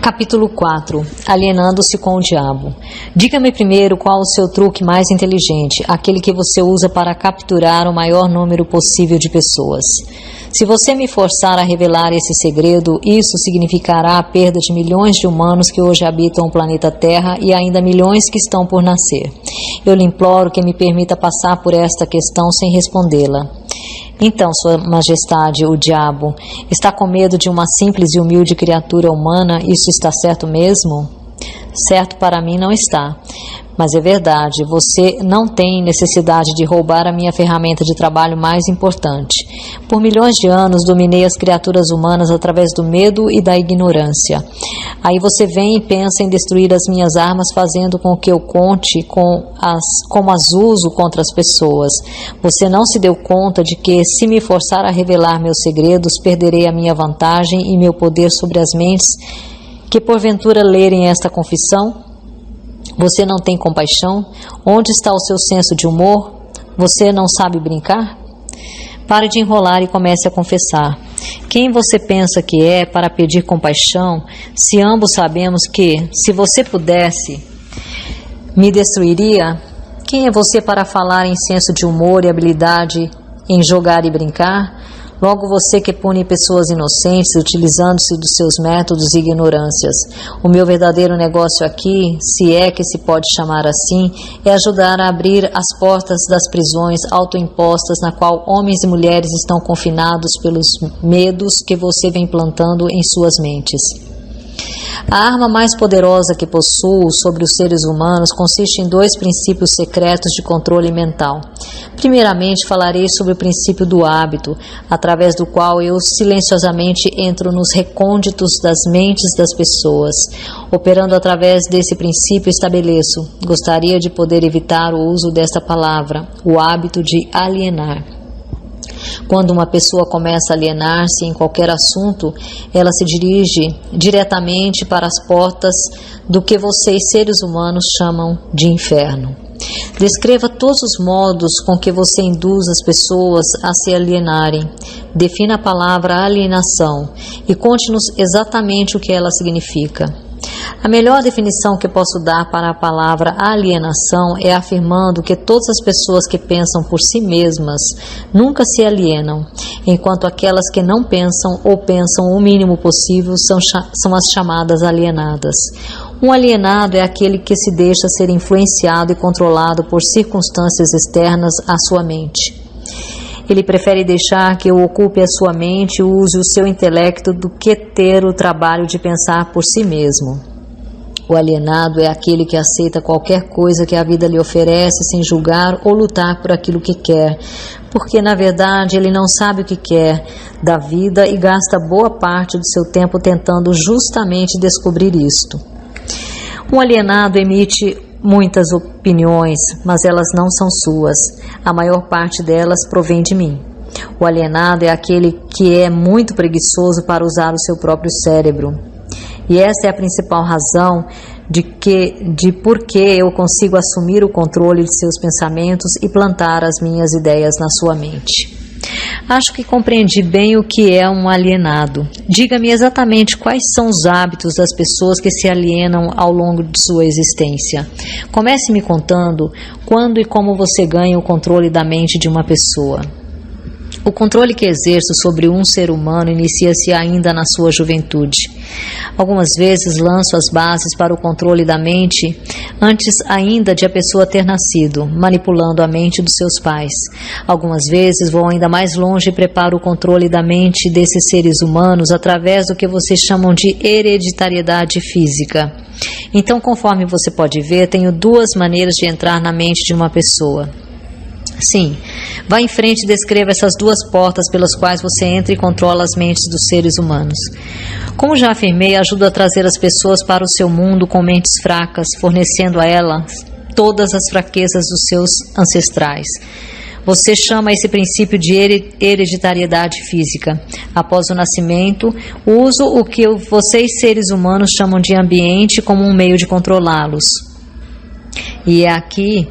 Capítulo 4. Alienando-se com o diabo. Diga-me primeiro qual o seu truque mais inteligente, aquele que você usa para capturar o maior número possível de pessoas. Se você me forçar a revelar esse segredo, isso significará a perda de milhões de humanos que hoje habitam o planeta Terra e ainda milhões que estão por nascer. Eu lhe imploro que me permita passar por esta questão sem respondê-la. Então, Sua Majestade, o diabo, está com medo de uma simples e humilde criatura humana? Isso está certo mesmo? Certo para mim não está. Mas é verdade, você não tem necessidade de roubar a minha ferramenta de trabalho mais importante. Por milhões de anos dominei as criaturas humanas através do medo e da ignorância. Aí você vem e pensa em destruir as minhas armas, fazendo com que eu conte como as uso contra as pessoas. Você não se deu conta de que, se me forçar a revelar meus segredos, perderei a minha vantagem e meu poder sobre as mentes que porventura lerem esta confissão? Você não tem compaixão? Onde está o seu senso de humor? Você não sabe brincar? Pare de enrolar e comece a confessar. Quem você pensa que é para pedir compaixão, se ambos sabemos que, se você pudesse, me destruiria? Quem é você para falar em senso de humor e habilidade em jogar e brincar? Logo você que pune pessoas inocentes, utilizando-se dos seus métodos e ignorâncias. O meu verdadeiro negócio aqui, se é que se pode chamar assim, é ajudar a abrir as portas das prisões autoimpostas na qual homens e mulheres estão confinados pelos medos que você vem plantando em suas mentes. A arma mais poderosa que possuo sobre os seres humanos consiste em dois princípios secretos de controle mental. Primeiramente, falarei sobre o princípio do hábito, através do qual eu silenciosamente entro nos recônditos das mentes das pessoas. Operando através desse princípio, estabeleço, gostaria de poder evitar o uso desta palavra, o hábito de alienar. Quando uma pessoa começa a alienar-se em qualquer assunto, ela se dirige diretamente para as portas do que vocês, seres humanos, chamam de inferno. Descreva todos os modos com que você induz as pessoas a se alienarem. Defina a palavra alienação e conte-nos exatamente o que ela significa. A melhor definição que posso dar para a palavra alienação é afirmando que todas as pessoas que pensam por si mesmas nunca se alienam, enquanto aquelas que não pensam ou pensam o mínimo possível são as chamadas alienadas. Um alienado é aquele que se deixa ser influenciado e controlado por circunstâncias externas à sua mente. Ele prefere deixar que eu ocupe a sua mente e use o seu intelecto do que ter o trabalho de pensar por si mesmo. O alienado é aquele que aceita qualquer coisa que a vida lhe oferece sem julgar ou lutar por aquilo que quer, porque na verdade ele não sabe o que quer da vida e gasta boa parte do seu tempo tentando justamente descobrir isto. Um alienado emite muitas opiniões, mas elas não são suas. A maior parte delas provém de mim. O alienado é aquele que é muito preguiçoso para usar o seu próprio cérebro. E essa é a principal razão de por que eu consigo assumir o controle de seus pensamentos e plantar as minhas ideias na sua mente. Acho que compreendi bem o que é um alienado. Diga-me exatamente quais são os hábitos das pessoas que se alienam ao longo de sua existência. Comece me contando quando e como você ganha o controle da mente de uma pessoa. O controle que exerço sobre um ser humano inicia-se ainda na sua juventude. Algumas vezes lanço as bases para o controle da mente antes ainda de a pessoa ter nascido, manipulando a mente dos seus pais. Algumas vezes vou ainda mais longe e preparo o controle da mente desses seres humanos através do que vocês chamam de hereditariedade física. Então, conforme você pode ver, tenho duas maneiras de entrar na mente de uma pessoa. Sim, vá em frente e descreva essas duas portas pelas quais você entra e controla as mentes dos seres humanos. Como já afirmei, ajudo a trazer as pessoas para o seu mundo com mentes fracas, fornecendo a elas todas as fraquezas dos seus ancestrais. Você chama esse princípio de hereditariedade física. Após o nascimento, uso o que vocês, seres humanos, chamam de ambiente como um meio de controlá-los. E é aqui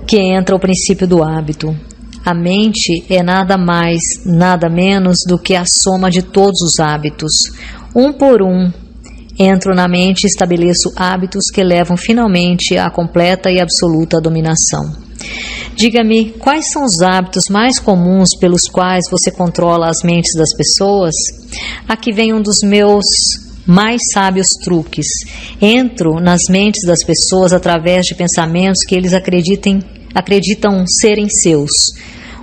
que entra o princípio do hábito. A mente é nada mais, nada menos do que a soma de todos os hábitos. Um por um, entro na mente e estabeleço hábitos que levam finalmente à completa e absoluta dominação. Diga-me, quais são os hábitos mais comuns pelos quais você controla as mentes das pessoas? Aqui vem um dos meus mais sábios truques. Entro nas mentes das pessoas através de pensamentos que eles acreditam serem seus.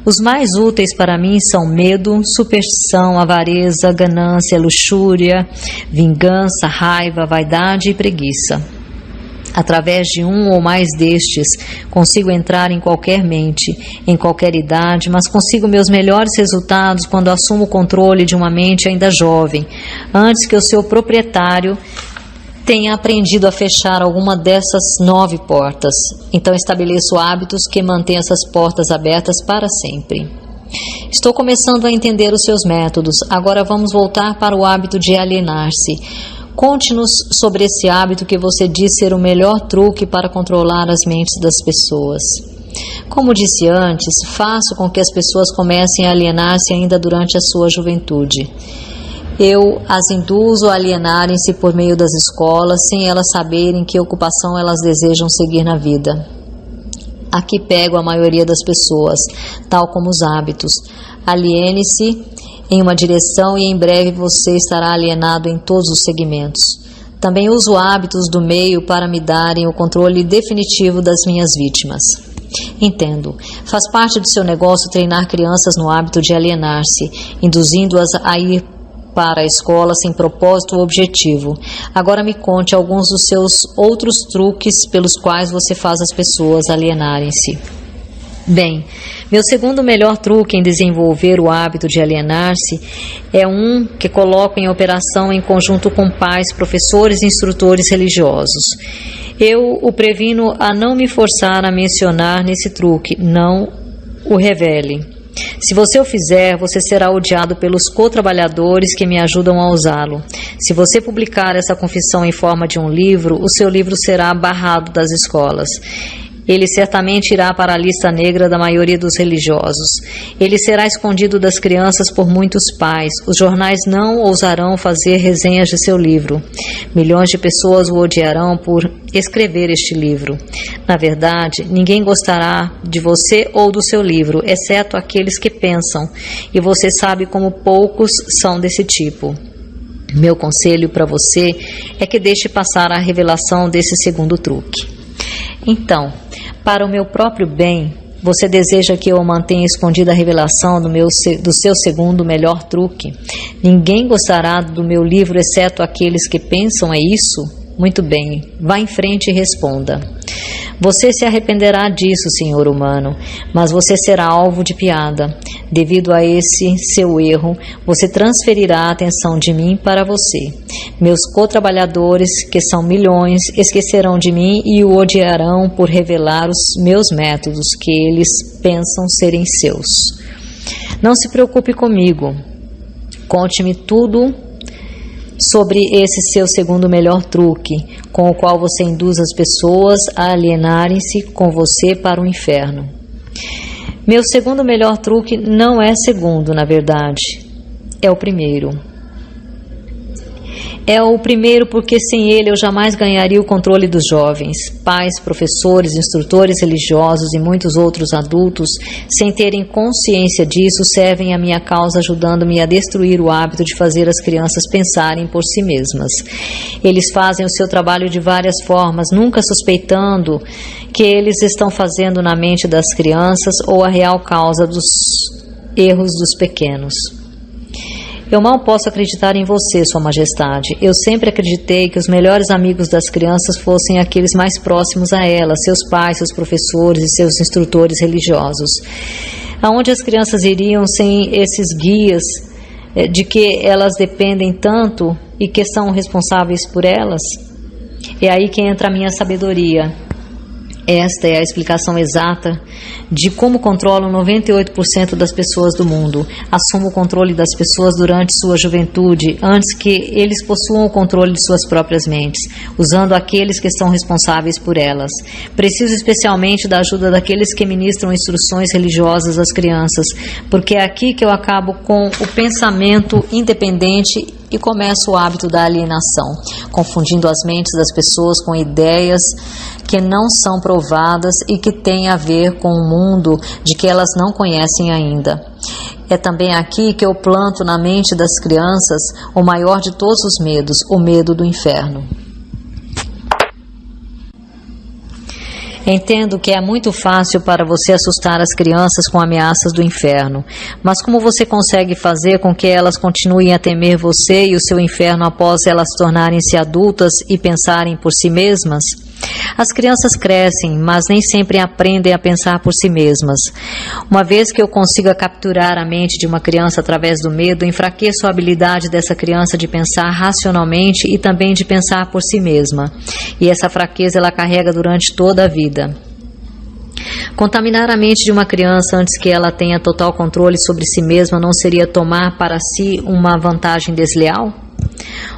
Os mais úteis para mim são medo, superstição, avareza, ganância, luxúria, vingança, raiva, vaidade e preguiça. Através de um ou mais destes, consigo entrar em qualquer mente, em qualquer idade, mas consigo meus melhores resultados quando assumo o controle de uma mente ainda jovem, antes que o seu proprietário tenha aprendido a fechar alguma dessas 9 portas. Então estabeleço hábitos que mantêm essas portas abertas para sempre. Estou começando a entender os seus métodos. Agora vamos voltar para o hábito de alienar-se. Conte-nos sobre esse hábito que você diz ser o melhor truque para controlar as mentes das pessoas. Como disse antes, faço com que as pessoas comecem a alienar-se ainda durante a sua juventude. Eu as induzo a alienarem-se por meio das escolas, sem elas saberem que ocupação elas desejam seguir na vida. Aqui pego a maioria das pessoas, tal como os hábitos. Aliene-se em uma direção e em breve você estará alienado em todos os segmentos. Também uso hábitos do meio para me darem o controle definitivo das minhas vítimas. Entendo. Faz parte do seu negócio treinar crianças no hábito de alienar-se, induzindo-as a ir para a escola sem propósito ou objetivo. Agora me conte alguns dos seus outros truques pelos quais você faz as pessoas alienarem-se. Bem, meu segundo melhor truque em desenvolver o hábito de alienar-se é um que coloco em operação em conjunto com pais, professores e instrutores religiosos. Eu o previno a não me forçar a mencionar nesse truque, não o revele. Se você o fizer, você será odiado pelos co-trabalhadores que me ajudam a usá-lo. Se você publicar essa confissão em forma de um livro, o seu livro será barrado das escolas. Ele certamente irá para a lista negra da maioria dos religiosos. Ele será escondido das crianças por muitos pais. Os jornais não ousarão fazer resenhas de seu livro. Milhões de pessoas o odiarão por escrever este livro. Na verdade, ninguém gostará de você ou do seu livro, exceto aqueles que pensam, e você sabe como poucos são desse tipo. Meu conselho para você é que deixe passar a revelação desse segundo truque. Então, para o meu próprio bem, você deseja que eu mantenha escondida a revelação do seu segundo melhor truque? Ninguém gostará do meu livro exceto aqueles que pensam, é isso? Muito bem, vá em frente e responda. Você se arrependerá disso, senhor humano, mas você será alvo de piada. Devido a esse seu erro, você transferirá a atenção de mim para você. Meus co-trabalhadores, que são milhões, esquecerão de mim e o odiarão por revelar os meus métodos, que eles pensam serem seus. Não se preocupe comigo. Conte-me tudo sobre esse seu segundo melhor truque, com o qual você induz as pessoas a alienarem-se com você para o inferno. Meu segundo melhor truque não é segundo, na verdade. É o primeiro. É o primeiro porque sem ele eu jamais ganharia o controle dos jovens. Pais, professores, instrutores religiosos e muitos outros adultos, sem terem consciência disso, servem à minha causa ajudando-me a destruir o hábito de fazer as crianças pensarem por si mesmas. Eles fazem o seu trabalho de várias formas, nunca suspeitando que eles estão fazendo na mente das crianças ou a real causa dos erros dos pequenos. Eu mal posso acreditar em você, Sua Majestade. Eu sempre acreditei que os melhores amigos das crianças fossem aqueles mais próximos a elas, seus pais, seus professores e seus instrutores religiosos. Aonde as crianças iriam sem esses guias de que elas dependem tanto e que são responsáveis por elas? É aí que entra a minha sabedoria. Esta é a explicação exata de como controlo 98% das pessoas do mundo. Assumo o controle das pessoas durante sua juventude, antes que eles possuam o controle de suas próprias mentes, usando aqueles que são responsáveis por elas. Preciso especialmente da ajuda daqueles que ministram instruções religiosas às crianças, porque é aqui que eu acabo com o pensamento independente e começa o hábito da alienação, confundindo as mentes das pessoas com ideias que não são provadas e que têm a ver com um mundo de que elas não conhecem ainda. É também aqui que eu planto na mente das crianças o maior de todos os medos, o medo do inferno. Entendo que é muito fácil para você assustar as crianças com ameaças do inferno, mas como você consegue fazer com que elas continuem a temer você e o seu inferno após elas tornarem-se adultas e pensarem por si mesmas? As crianças crescem, mas nem sempre aprendem a pensar por si mesmas. Uma vez que eu consiga capturar a mente de uma criança através do medo, enfraqueço a habilidade dessa criança de pensar racionalmente e também de pensar por si mesma. E essa fraqueza ela carrega durante toda a vida. Contaminar a mente de uma criança antes que ela tenha total controle sobre si mesma não seria tomar para si uma vantagem desleal?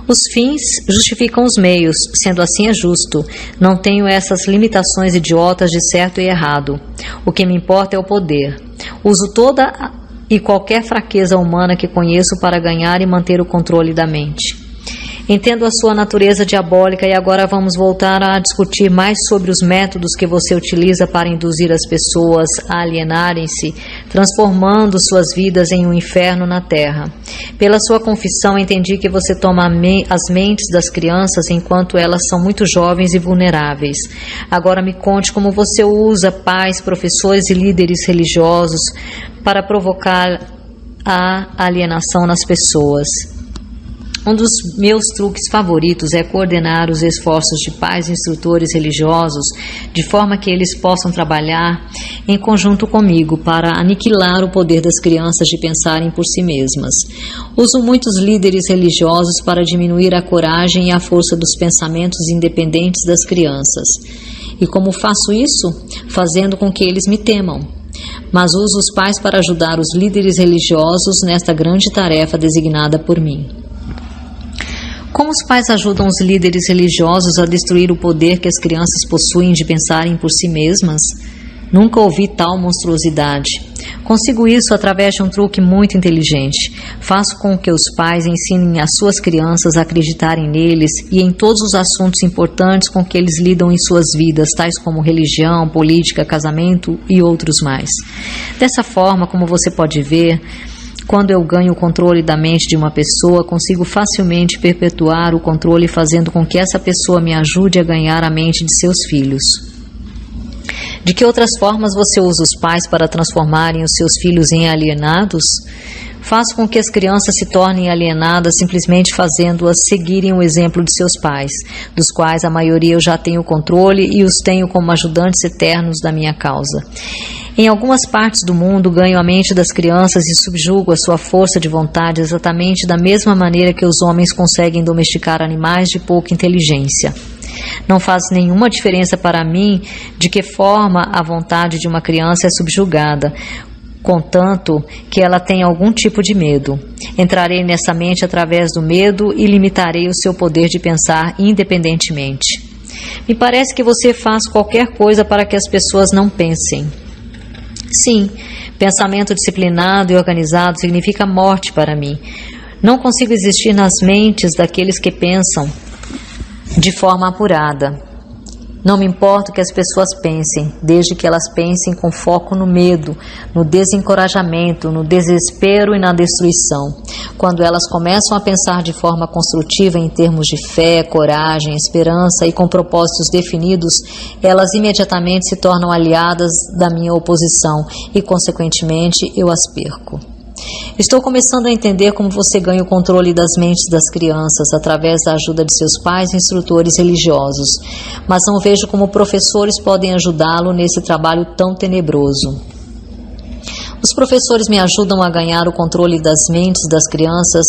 Os fins justificam os meios, sendo assim é justo. Não tenho essas limitações idiotas de certo e errado. O que me importa é o poder. Uso toda e qualquer fraqueza humana que conheço para ganhar e manter o controle da mente. Entendo a sua natureza diabólica e agora vamos voltar a discutir mais sobre os métodos que você utiliza para induzir as pessoas a alienarem-se, transformando suas vidas em um inferno na Terra. Pela sua confissão, entendi que você toma as mentes das crianças enquanto elas são muito jovens e vulneráveis. Agora me conte como você usa pais, professores e líderes religiosos para provocar a alienação nas pessoas. Um dos meus truques favoritos é coordenar os esforços de pais e instrutores religiosos de forma que eles possam trabalhar em conjunto comigo para aniquilar o poder das crianças de pensarem por si mesmas. Uso muitos líderes religiosos para diminuir a coragem e a força dos pensamentos independentes das crianças. E como faço isso? Fazendo com que eles me temam. Mas uso os pais para ajudar os líderes religiosos nesta grande tarefa designada por mim. Como os pais ajudam os líderes religiosos a destruir o poder que as crianças possuem de pensarem por si mesmas? Nunca ouvi tal monstruosidade. Consigo isso através de um truque muito inteligente. Faço com que os pais ensinem as suas crianças a acreditarem neles e em todos os assuntos importantes com que eles lidam em suas vidas, tais como religião, política, casamento e outros mais. Dessa forma, como você pode ver, quando eu ganho o controle da mente de uma pessoa, consigo facilmente perpetuar o controle fazendo com que essa pessoa me ajude a ganhar a mente de seus filhos. De que outras formas você usa os pais para transformarem os seus filhos em alienados? Faço com que as crianças se tornem alienadas simplesmente fazendo-as seguirem o exemplo de seus pais, dos quais a maioria eu já tenho controle e os tenho como ajudantes eternos da minha causa. Em algumas partes do mundo, ganho a mente das crianças e subjugo a sua força de vontade exatamente da mesma maneira que os homens conseguem domesticar animais de pouca inteligência. Não faz nenhuma diferença para mim de que forma a vontade de uma criança é subjugada, contanto que ela tenha algum tipo de medo. Entrarei nessa mente através do medo e limitarei o seu poder de pensar independentemente. Me parece que você faz qualquer coisa para que as pessoas não pensem. Sim, pensamento disciplinado e organizado significa morte para mim. Não consigo existir nas mentes daqueles que pensam de forma apurada. Não me importa o que as pessoas pensem, desde que elas pensem com foco no medo, no desencorajamento, no desespero e na destruição. Quando elas começam a pensar de forma construtiva em termos de fé, coragem, esperança e com propósitos definidos, elas imediatamente se tornam aliadas da minha oposição e, consequentemente, eu as perco. Estou começando a entender como você ganha o controle das mentes das crianças através da ajuda de seus pais e instrutores religiosos, mas não vejo como professores podem ajudá-lo nesse trabalho tão tenebroso. Os professores me ajudam a ganhar o controle das mentes das crianças,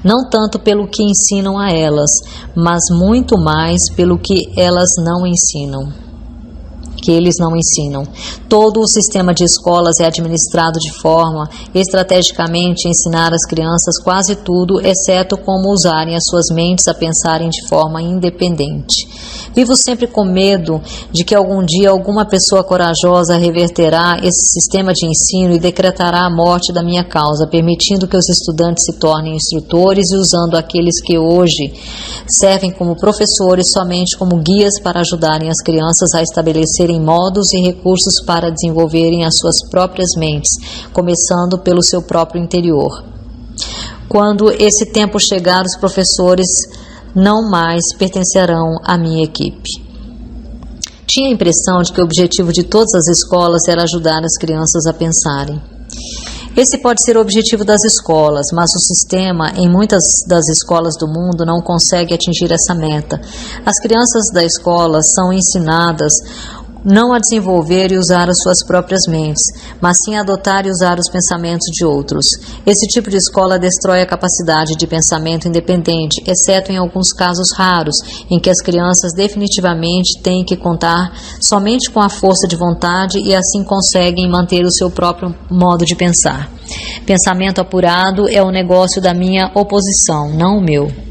não tanto pelo que ensinam a elas, mas muito mais pelo que elas não ensinam. que eles não ensinam. Todo o sistema de escolas é administrado de forma estrategicamente a ensinar às crianças quase tudo, exceto como usarem as suas mentes a pensarem de forma independente. Vivo sempre com medo de que algum dia alguma pessoa corajosa reverterá esse sistema de ensino e decretará a morte da minha causa, permitindo que os estudantes se tornem instrutores e usando aqueles que hoje servem como professores somente como guias para ajudarem as crianças a estabelecerem modos e recursos para desenvolverem as suas próprias mentes, começando pelo seu próprio interior. Quando esse tempo chegar, os professores não mais pertencerão à minha equipe. Tinha a impressão de que o objetivo de todas as escolas era ajudar as crianças a pensarem. Esse pode ser o objetivo das escolas, mas o sistema, em muitas das escolas do mundo, não consegue atingir essa meta. As crianças da escola são ensinadas não a desenvolver e usar as suas próprias mentes, mas sim a adotar e usar os pensamentos de outros. Esse tipo de escola destrói a capacidade de pensamento independente, exceto em alguns casos raros, em que as crianças definitivamente têm que contar somente com a força de vontade e assim conseguem manter o seu próprio modo de pensar. Pensamento apurado é o negócio da minha oposição, não o meu.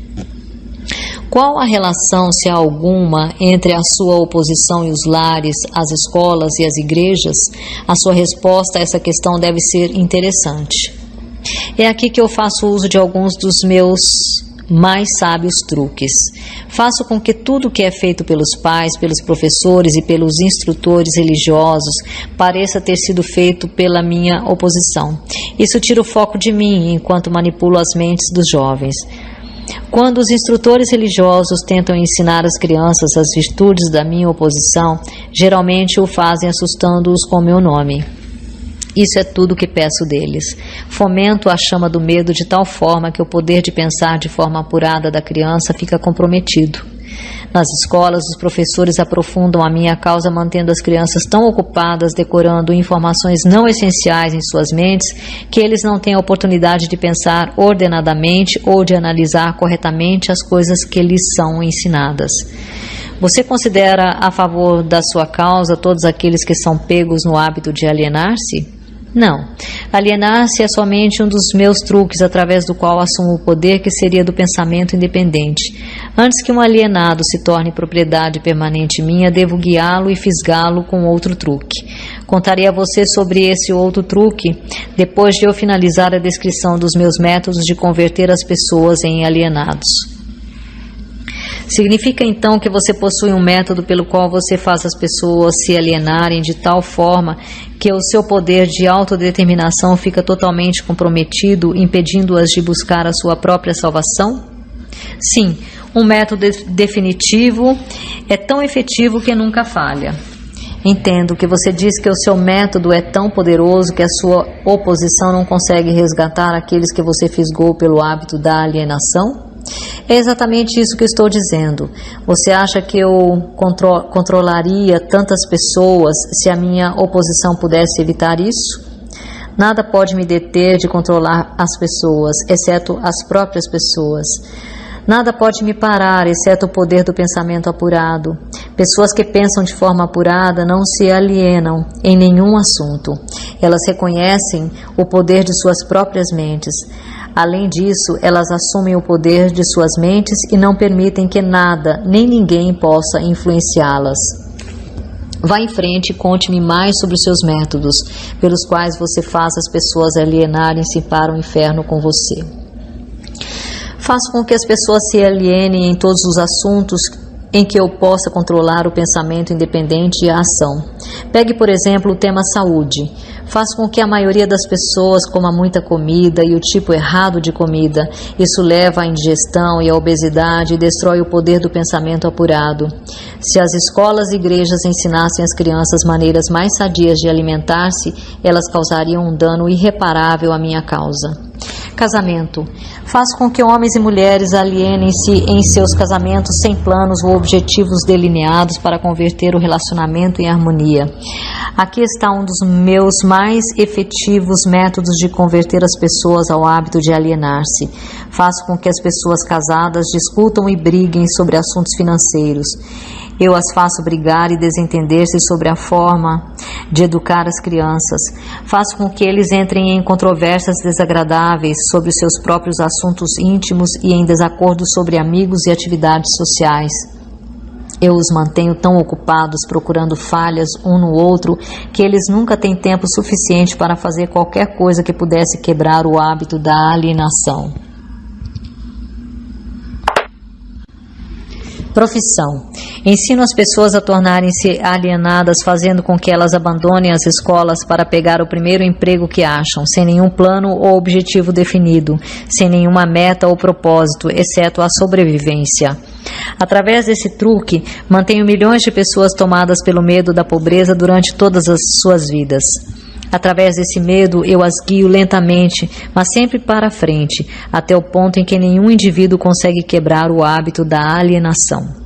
Qual a relação, se há alguma, entre a sua oposição e os lares, as escolas e as igrejas? A sua resposta a essa questão deve ser interessante. É aqui que eu faço uso de alguns dos meus mais sábios truques. Faço com que tudo que é feito pelos pais, pelos professores e pelos instrutores religiosos pareça ter sido feito pela minha oposição. Isso tira o foco de mim enquanto manipulo as mentes dos jovens. Quando os instrutores religiosos tentam ensinar às crianças as virtudes da minha oposição, geralmente o fazem assustando-os com meu nome. Isso é tudo o que peço deles. Fomento a chama do medo de tal forma que o poder de pensar de forma apurada da criança fica comprometido. Nas escolas, os professores aprofundam a minha causa mantendo as crianças tão ocupadas decorando informações não essenciais em suas mentes que eles não têm a oportunidade de pensar ordenadamente ou de analisar corretamente as coisas que lhes são ensinadas. Você considera a favor da sua causa todos aqueles que são pegos no hábito de alienar-se? Não. Alienar-se é somente um dos meus truques através do qual assumo o poder que seria do pensamento independente. Antes que um alienado se torne propriedade permanente minha, devo guiá-lo e fisgá-lo com outro truque. Contarei a você sobre esse outro truque depois de eu finalizar a descrição dos meus métodos de converter as pessoas em alienados. Significa então que você possui um método pelo qual você faz as pessoas se alienarem de tal forma que o seu poder de autodeterminação fica totalmente comprometido, impedindo-as de buscar a sua própria salvação? Sim, um método definitivo é tão efetivo que nunca falha. Entendo que você diz que o seu método é tão poderoso que a sua oposição não consegue resgatar aqueles que você fisgou pelo hábito da alienação? É exatamente isso que estou dizendo. Você acha que eu controlaria tantas pessoas se a minha oposição pudesse evitar isso? Nada pode me deter de controlar as pessoas, exceto as próprias pessoas. Nada pode me parar, exceto o poder do pensamento apurado. Pessoas que pensam de forma apurada não se alienam em nenhum assunto. Elas reconhecem o poder de suas próprias mentes. Além disso, elas assumem o poder de suas mentes e não permitem que nada, nem ninguém possa influenciá-las. Vá em frente e conte-me mais sobre os seus métodos, pelos quais você faz as pessoas alienarem-se para o inferno com você. Faço com que as pessoas se alienem em todos os assuntos em que eu possa controlar o pensamento independente e a ação. Pegue, por exemplo, o tema saúde. Faço com que a maioria das pessoas coma muita comida e o tipo errado de comida. Isso leva à indigestão e à obesidade e destrói o poder do pensamento apurado. Se as escolas e igrejas ensinassem às crianças maneiras mais sadias de alimentar-se, elas causariam um dano irreparável à minha causa. Casamento. Faço com que homens e mulheres alienem-se em seus casamentos sem planos ou objetivos delineados para converter o relacionamento em harmonia. Aqui está um dos meus mais efetivos métodos de converter as pessoas ao hábito de alienar-se. Faço com que as pessoas casadas discutam e briguem sobre assuntos financeiros. Eu as faço brigar e desentender-se sobre a forma de educar as crianças. Faço com que eles entrem em controvérsias desagradáveis sobre os seus próprios assuntos íntimos e em desacordo sobre amigos e atividades sociais. Eu os mantenho tão ocupados procurando falhas um no outro que eles nunca têm tempo suficiente para fazer qualquer coisa que pudesse quebrar o hábito da alienação. Profissão. Ensino as pessoas a tornarem-se alienadas, fazendo com que elas abandonem as escolas para pegar o primeiro emprego que acham, sem nenhum plano ou objetivo definido, sem nenhuma meta ou propósito, exceto a sobrevivência. Através desse truque, mantenho milhões de pessoas tomadas pelo medo da pobreza durante todas as suas vidas. Através desse medo, eu as guio lentamente, mas sempre para frente, até o ponto em que nenhum indivíduo consegue quebrar o hábito da alienação.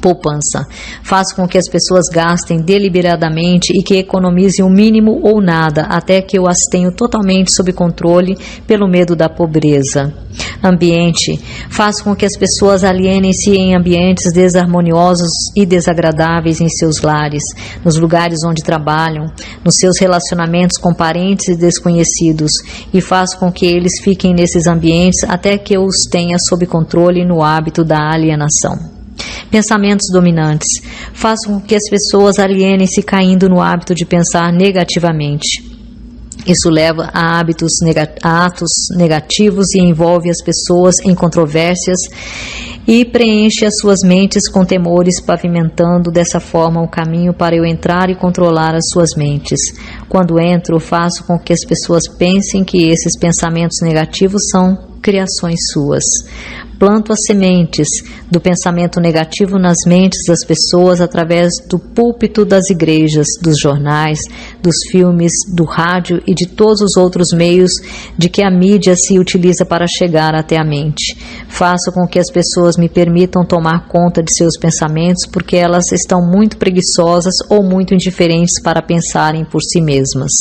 Poupança. Faço com que as pessoas gastem deliberadamente e que economizem o mínimo ou nada, até que eu as tenho totalmente sob controle pelo medo da pobreza. Ambiente. Faço com que as pessoas alienem-se em ambientes desarmoniosos e desagradáveis em seus lares, nos lugares onde trabalham, nos seus relacionamentos com parentes e desconhecidos, e faço com que eles fiquem nesses ambientes até que eu os tenha sob controle no hábito da alienação. Pensamentos dominantes. Façam com que as pessoas alienem-se caindo no hábito de pensar negativamente. Isso leva a atos negativos e envolve as pessoas em controvérsias e preenche as suas mentes com temores, pavimentando dessa forma o caminho para eu entrar e controlar as suas mentes. Quando entro, faço com que as pessoas pensem que esses pensamentos negativos são criações suas. Planto as sementes do pensamento negativo nas mentes das pessoas através do púlpito das igrejas, dos jornais, dos filmes, do rádio e de todos os outros meios de que a mídia se utiliza para chegar até a mente. Faço com que as pessoas me permitam tomar conta de seus pensamentos porque elas estão muito preguiçosas ou muito indiferentes para pensarem por si mesmas.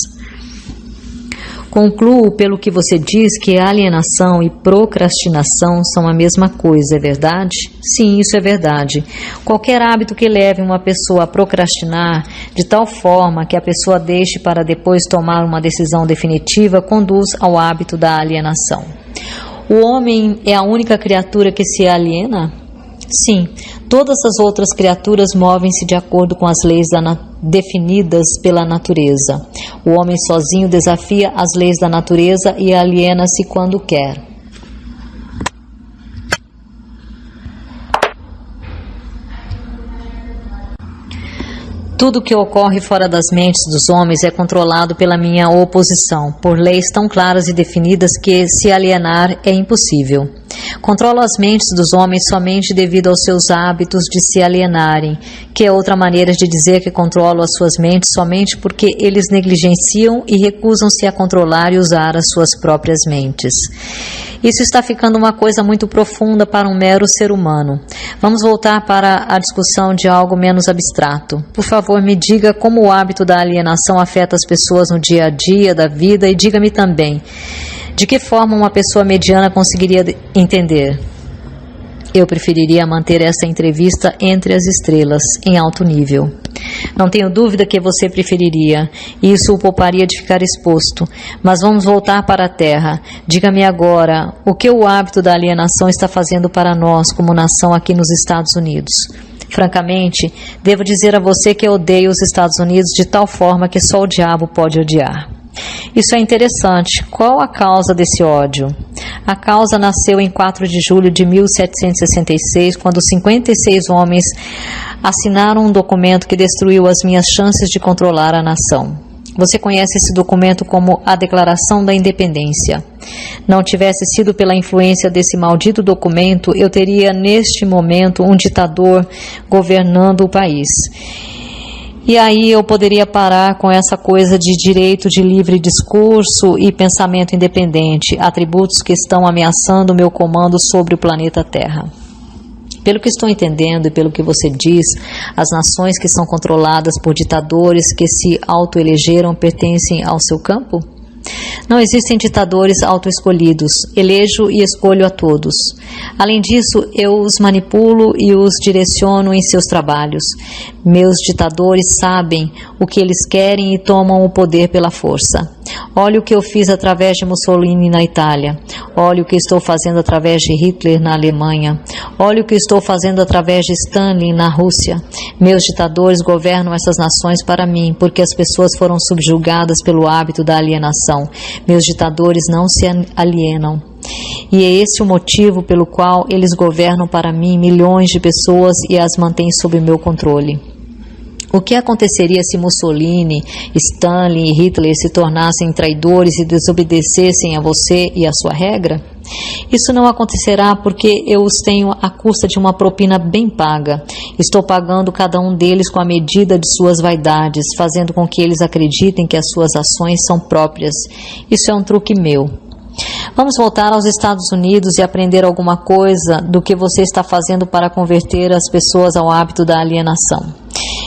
Concluo pelo que você diz que alienação e procrastinação são a mesma coisa, é verdade? Sim, isso é verdade. Qualquer hábito que leve uma pessoa a procrastinar de tal forma que a pessoa deixe para depois tomar uma decisão definitiva conduz ao hábito da alienação. O homem é a única criatura que se aliena? Sim, todas as outras criaturas movem-se de acordo com as leis definidas pela natureza. O homem sozinho desafia as leis da natureza e aliena-se quando quer. Tudo que ocorre fora das mentes dos homens é controlado pela minha oposição, por leis tão claras e definidas que se alienar é impossível. Controlo as mentes dos homens somente devido aos seus hábitos de se alienarem, que é outra maneira de dizer que controlo as suas mentes somente porque eles negligenciam e recusam-se a controlar e usar as suas próprias mentes. Isso está ficando uma coisa muito profunda para um mero ser humano. Vamos voltar para a discussão de algo menos abstrato. Por favor, me diga como o hábito da alienação afeta as pessoas no dia a dia da vida e diga-me também, de que forma uma pessoa mediana conseguiria entender? Eu preferiria manter essa entrevista entre as estrelas, em alto nível. Não tenho dúvida que você preferiria, e isso o pouparia de ficar exposto. Mas vamos voltar para a Terra. Diga-me agora, o que o hábito da alienação está fazendo para nós, como nação aqui nos Estados Unidos? Francamente, devo dizer a você que eu odeio os Estados Unidos de tal forma que só o diabo pode odiar. Isso é interessante. Qual a causa desse ódio? A causa nasceu em 4 de julho de 1766, quando 56 homens assinaram um documento que destruiu as minhas chances de controlar a nação. Você conhece esse documento como a Declaração da Independência. Não tivesse sido pela influência desse maldito documento, eu teria neste momento um ditador governando o país. E aí eu poderia parar com essa coisa de direito de livre discurso e pensamento independente, atributos que estão ameaçando o meu comando sobre o planeta Terra. Pelo que estou entendendo e pelo que você diz, as nações que são controladas por ditadores que se autoelegeram pertencem ao seu campo? Não existem ditadores autoescolhidos. Elejo e escolho a todos. Além disso, eu os manipulo e os direciono em seus trabalhos. Meus ditadores sabem o que eles querem e tomam o poder pela força. Olhe o que eu fiz através de Mussolini na Itália. Olhe o que estou fazendo através de Hitler na Alemanha. Olhe o que estou fazendo através de Stalin na Rússia. Meus ditadores governam essas nações para mim, porque as pessoas foram subjugadas pelo hábito da alienação. Meus ditadores não se alienam. E é esse o motivo pelo qual eles governam para mim milhões de pessoas e as mantêm sob meu controle. O que aconteceria se Mussolini, Stalin e Hitler se tornassem traidores e desobedecessem a você e a sua regra? Isso não acontecerá porque eu os tenho à custa de uma propina bem paga. Estou pagando cada um deles com a medida de suas vaidades, fazendo com que eles acreditem que as suas ações são próprias. Isso é um truque meu. Vamos voltar aos Estados Unidos e aprender alguma coisa do que você está fazendo para converter as pessoas ao hábito da alienação.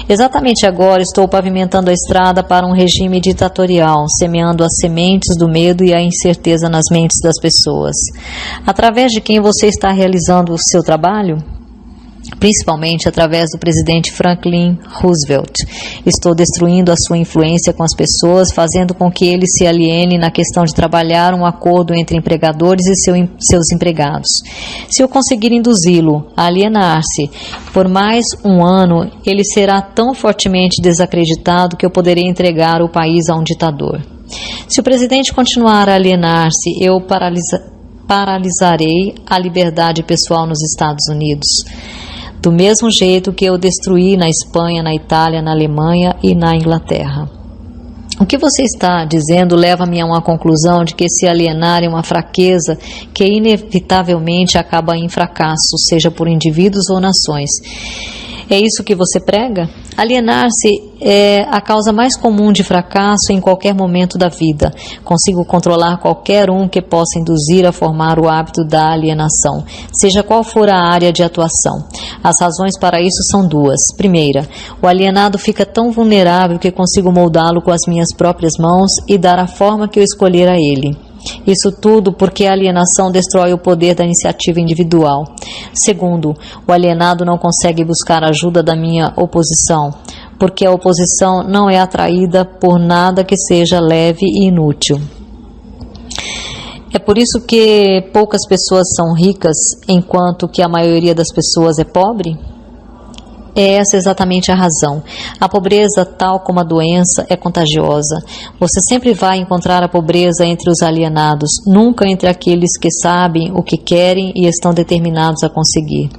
Exatamente agora estou pavimentando a estrada para um regime ditatorial, semeando as sementes do medo e a incerteza nas mentes das pessoas. Através de quem você está realizando o seu trabalho? Principalmente através do presidente Franklin Roosevelt. Estou destruindo a sua influência com as pessoas, fazendo com que eles se alienem na questão de trabalhar um acordo entre empregadores e seus empregados. Se eu conseguir induzi-lo a alienar-se por mais um ano, ele será tão fortemente desacreditado que eu poderei entregar o país a um ditador. Se o presidente continuar a alienar-se, eu paralisarei a liberdade pessoal nos Estados Unidos. Do mesmo jeito que eu destruí na Espanha, na Itália, na Alemanha e na Inglaterra. O que você está dizendo leva-me a uma conclusão de que se alienar é uma fraqueza que inevitavelmente acaba em fracasso, seja por indivíduos ou nações. É isso que você prega? Alienar-se é a causa mais comum de fracasso em qualquer momento da vida. Consigo controlar qualquer um que possa induzir a formar o hábito da alienação, seja qual for a área de atuação. As razões para isso são duas. Primeira, o alienado fica tão vulnerável que consigo moldá-lo com as minhas próprias mãos e dar a forma que eu escolher a ele. Isso tudo porque a alienação destrói o poder da iniciativa individual. Segundo, o alienado não consegue buscar ajuda da minha oposição, porque a oposição não é atraída por nada que seja leve e inútil. É por isso que poucas pessoas são ricas, enquanto que a maioria das pessoas é pobre? É essa exatamente a razão. A pobreza, tal como a doença, é contagiosa. Você sempre vai encontrar a pobreza entre os alienados, nunca entre aqueles que sabem o que querem e estão determinados a conseguir.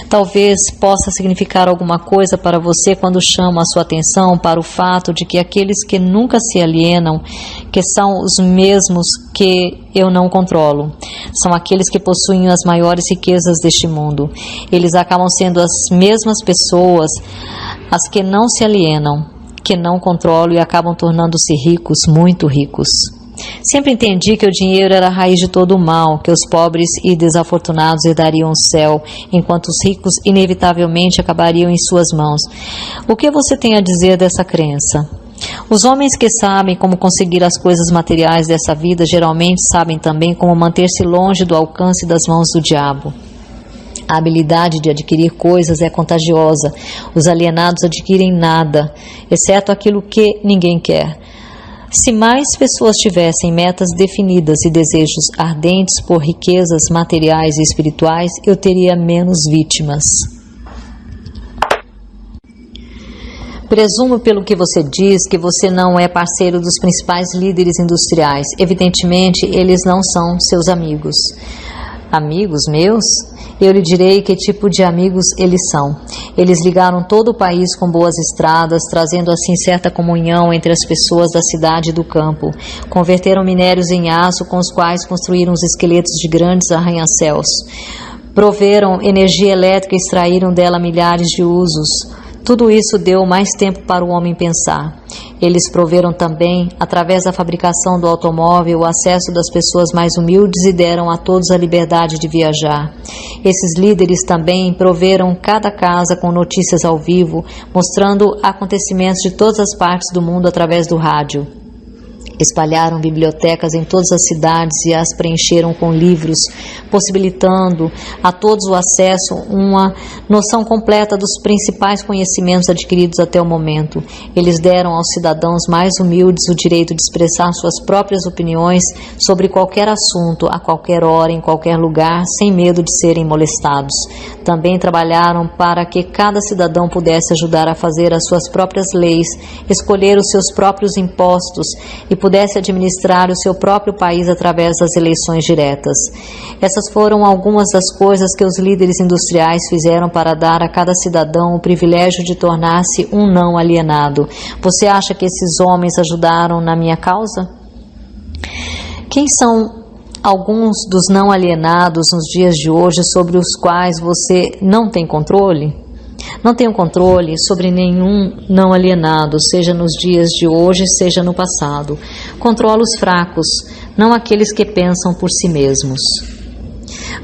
Talvez possa significar alguma coisa para você quando chamo a sua atenção para o fato de que aqueles que nunca se alienam, que são os mesmos que eu não controlo, são aqueles que possuem as maiores riquezas deste mundo. Eles acabam sendo as mesmas pessoas, as que não se alienam, que não controlo e acabam tornando-se ricos, muito ricos. Sempre entendi que o dinheiro era a raiz de todo o mal, que os pobres e desafortunados herdariam o céu, enquanto os ricos inevitavelmente acabariam em suas mãos. O que você tem a dizer dessa crença? Os homens que sabem como conseguir as coisas materiais dessa vida geralmente sabem também como manter-se longe do alcance das mãos do diabo. A habilidade de adquirir coisas é contagiosa. Os alienados adquirem nada, exceto aquilo que ninguém quer. Se mais pessoas tivessem metas definidas e desejos ardentes por riquezas materiais e espirituais, eu teria menos vítimas. Presumo pelo que você diz que você não é parceiro dos principais líderes industriais. Evidentemente, eles não são seus amigos. Amigos meus? Eu lhe direi que tipo de amigos eles são. Eles ligaram todo o país com boas estradas, trazendo assim certa comunhão entre as pessoas da cidade e do campo. Converteram minérios em aço com os quais construíram os esqueletos de grandes arranha-céus. Proveram energia elétrica e extraíram dela milhares de usos. Tudo isso deu mais tempo para o homem pensar. Eles proveram também, através da fabricação do automóvel, o acesso das pessoas mais humildes e deram a todos a liberdade de viajar. Esses líderes também proveram cada casa com notícias ao vivo, mostrando acontecimentos de todas as partes do mundo através do rádio. Espalharam bibliotecas em todas as cidades e as preencheram com livros, possibilitando a todos o acesso a uma noção completa dos principais conhecimentos adquiridos até o momento. Eles deram aos cidadãos mais humildes o direito de expressar suas próprias opiniões sobre qualquer assunto, a qualquer hora, em qualquer lugar, sem medo de serem molestados. Também trabalharam para que cada cidadão pudesse ajudar a fazer as suas próprias leis, escolher os seus próprios impostos e pudesse administrar o seu próprio país através das eleições diretas. Essas foram algumas das coisas que os líderes industriais fizeram para dar a cada cidadão o privilégio de tornar-se um não alienado. Você acha que esses homens ajudaram na minha causa? Quem são alguns dos não alienados nos dias de hoje sobre os quais você não tem controle? Não tenho controle sobre nenhum não alienado, seja nos dias de hoje, seja no passado. Controlo os fracos, não aqueles que pensam por si mesmos.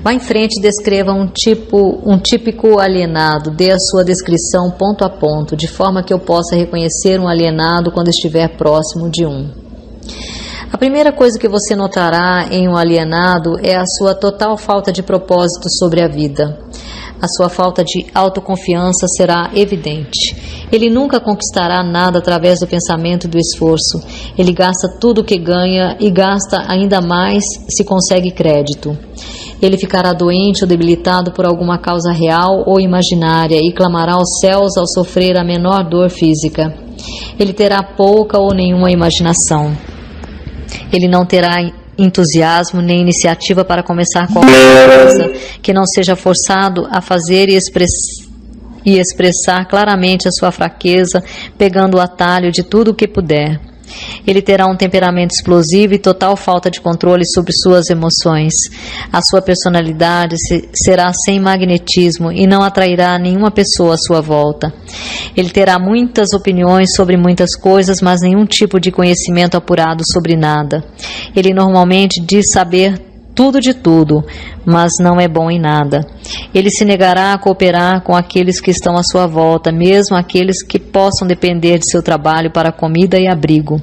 Vá em frente e descreva um típico alienado. Dê a sua descrição ponto a ponto, de forma que eu possa reconhecer um alienado quando estiver próximo de um. A primeira coisa que você notará em um alienado é a sua total falta de propósito sobre a vida. A sua falta de autoconfiança será evidente. Ele nunca conquistará nada através do pensamento e do esforço. Ele gasta tudo o que ganha e gasta ainda mais se consegue crédito. Ele ficará doente ou debilitado por alguma causa real ou imaginária e clamará aos céus ao sofrer a menor dor física. Ele terá pouca ou nenhuma imaginação. Ele não terá entusiasmo nem iniciativa para começar qualquer coisa que não seja forçado a fazer e expressar claramente a sua fraqueza, pegando o atalho de tudo o que puder. Ele terá um temperamento explosivo e total falta de controle sobre suas emoções. A sua personalidade será sem magnetismo e não atrairá nenhuma pessoa à sua volta. Ele terá muitas opiniões sobre muitas coisas, mas nenhum tipo de conhecimento apurado sobre nada. Ele normalmente diz saber tudo de tudo, mas não é bom em nada. Ele se negará a cooperar com aqueles que estão à sua volta, mesmo aqueles que possam depender de seu trabalho para comida e abrigo.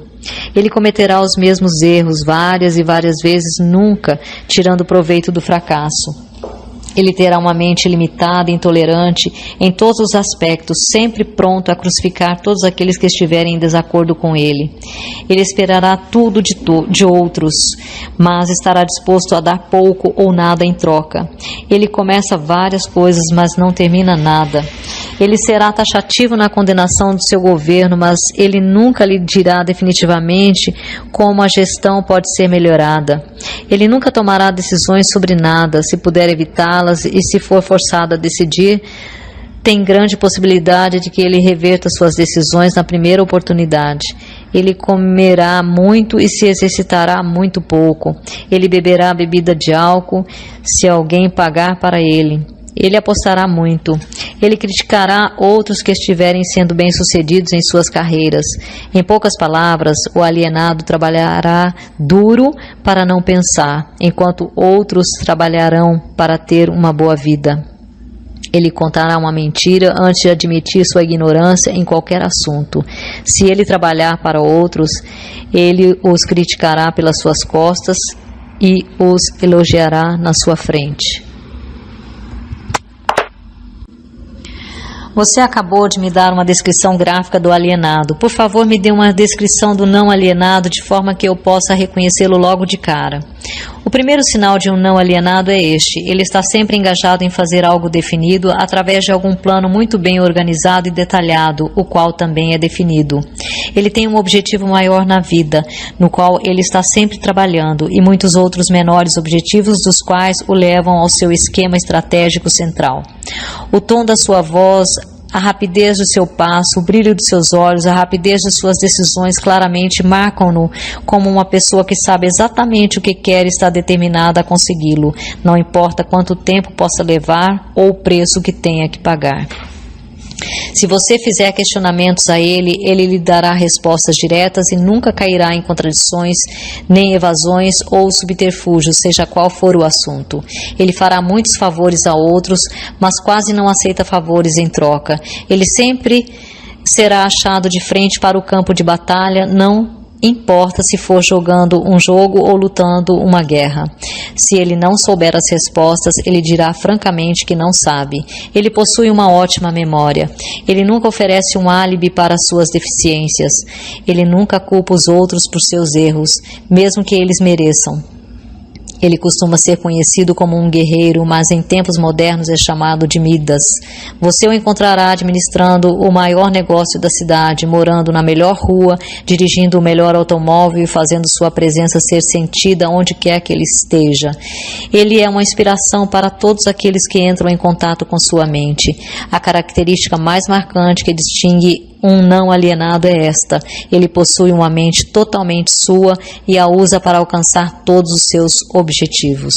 Ele cometerá os mesmos erros várias e várias vezes, nunca tirando proveito do fracasso. Ele terá uma mente limitada e intolerante em todos os aspectos, sempre pronto a crucificar todos aqueles que estiverem em desacordo com ele. Ele esperará tudo de outros, mas estará disposto a dar pouco ou nada em troca. Ele começa várias coisas, mas não termina nada. Ele será taxativo na condenação do seu governo, mas ele nunca lhe dirá definitivamente como a gestão pode ser melhorada. Ele nunca tomará decisões sobre nada, se puder evitá-las, e se for forçado a decidir, tem grande possibilidade de que ele reverta suas decisões na primeira oportunidade. Ele comerá muito e se exercitará muito pouco. Ele beberá bebida de álcool se alguém pagar para ele. Ele apostará muito. Ele criticará outros que estiverem sendo bem-sucedidos em suas carreiras. Em poucas palavras, o alienado trabalhará duro para não pensar, enquanto outros trabalharão para ter uma boa vida. Ele contará uma mentira antes de admitir sua ignorância em qualquer assunto. Se ele trabalhar para outros, ele os criticará pelas suas costas e os elogiará na sua frente. Você acabou de me dar uma descrição gráfica do alienado. Por favor, me dê uma descrição do não alienado de forma que eu possa reconhecê-lo logo de cara. O primeiro sinal de um não alienado é este. Ele está sempre engajado em fazer algo definido através de algum plano muito bem organizado e detalhado, o qual também é definido. Ele tem um objetivo maior na vida, no qual ele está sempre trabalhando, e muitos outros menores objetivos dos quais o levam ao seu esquema estratégico central. O tom da sua voz, a rapidez do seu passo, o brilho dos seus olhos, a rapidez de suas decisões claramente marcam-no como uma pessoa que sabe exatamente o que quer e está determinada a consegui-lo, não importa quanto tempo possa levar ou o preço que tenha que pagar. Se você fizer questionamentos a ele, ele lhe dará respostas diretas e nunca cairá em contradições, nem evasões ou subterfúgios, seja qual for o assunto. Ele fará muitos favores a outros, mas quase não aceita favores em troca. Ele sempre será achado de frente para o campo de batalha, não importa se for jogando um jogo ou lutando uma guerra. Se ele não souber as respostas, ele dirá francamente que não sabe. Ele possui uma ótima memória. Ele nunca oferece um álibi para suas deficiências. Ele nunca culpa os outros por seus erros, mesmo que eles mereçam. Ele costuma ser conhecido como um guerreiro, mas em tempos modernos é chamado de Midas. Você o encontrará administrando o maior negócio da cidade, morando na melhor rua, dirigindo o melhor automóvel e fazendo sua presença ser sentida onde quer que ele esteja. Ele é uma inspiração para todos aqueles que entram em contato com sua mente. A característica mais marcante que distingue um não alienado é esta: ele possui uma mente totalmente sua e a usa para alcançar todos os seus objetivos.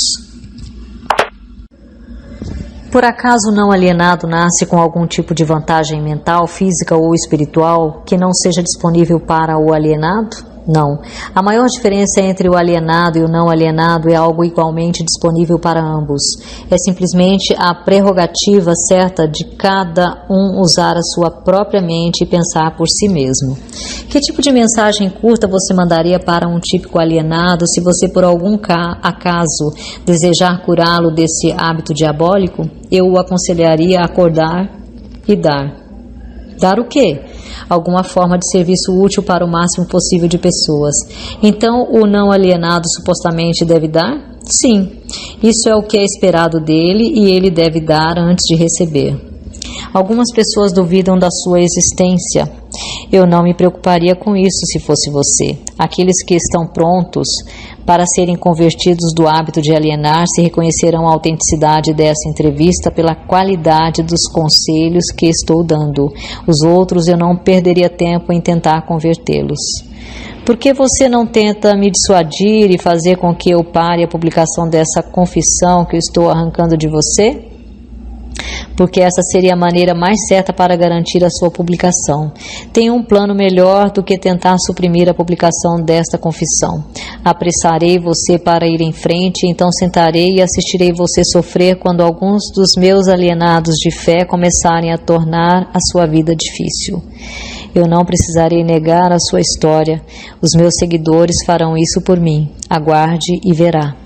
Por acaso o não alienado nasce com algum tipo de vantagem mental, física ou espiritual que não seja disponível para o alienado? Não. A maior diferença entre o alienado e o não alienado é algo igualmente disponível para ambos. É simplesmente a prerrogativa certa de cada um usar a sua própria mente e pensar por si mesmo. Que tipo de mensagem curta você mandaria para um típico alienado se você por algum acaso desejar curá-lo desse hábito diabólico? Eu o aconselharia a acordar e dar. Dar o quê? Alguma forma de serviço útil para o máximo possível de pessoas. Então, o não alienado supostamente deve dar? Sim, isso é o que é esperado dele e ele deve dar antes de receber. Algumas pessoas duvidam da sua existência. Eu não me preocuparia com isso se fosse você. Aqueles que estão prontos para serem convertidos do hábito de alienar-se reconhecerão a autenticidade dessa entrevista pela qualidade dos conselhos que estou dando. Os outros eu não perderia tempo em tentar convertê-los. Por que você não tenta me dissuadir e fazer com que eu pare a publicação dessa confissão que eu estou arrancando de você? Porque essa seria a maneira mais certa para garantir a sua publicação. Tenho um plano melhor do que tentar suprimir a publicação desta confissão. Apressarei você para ir em frente, então sentarei e assistirei você sofrer quando alguns dos meus alienados de fé começarem a tornar a sua vida difícil. Eu não precisarei negar a sua história. Os meus seguidores farão isso por mim. Aguarde e verá.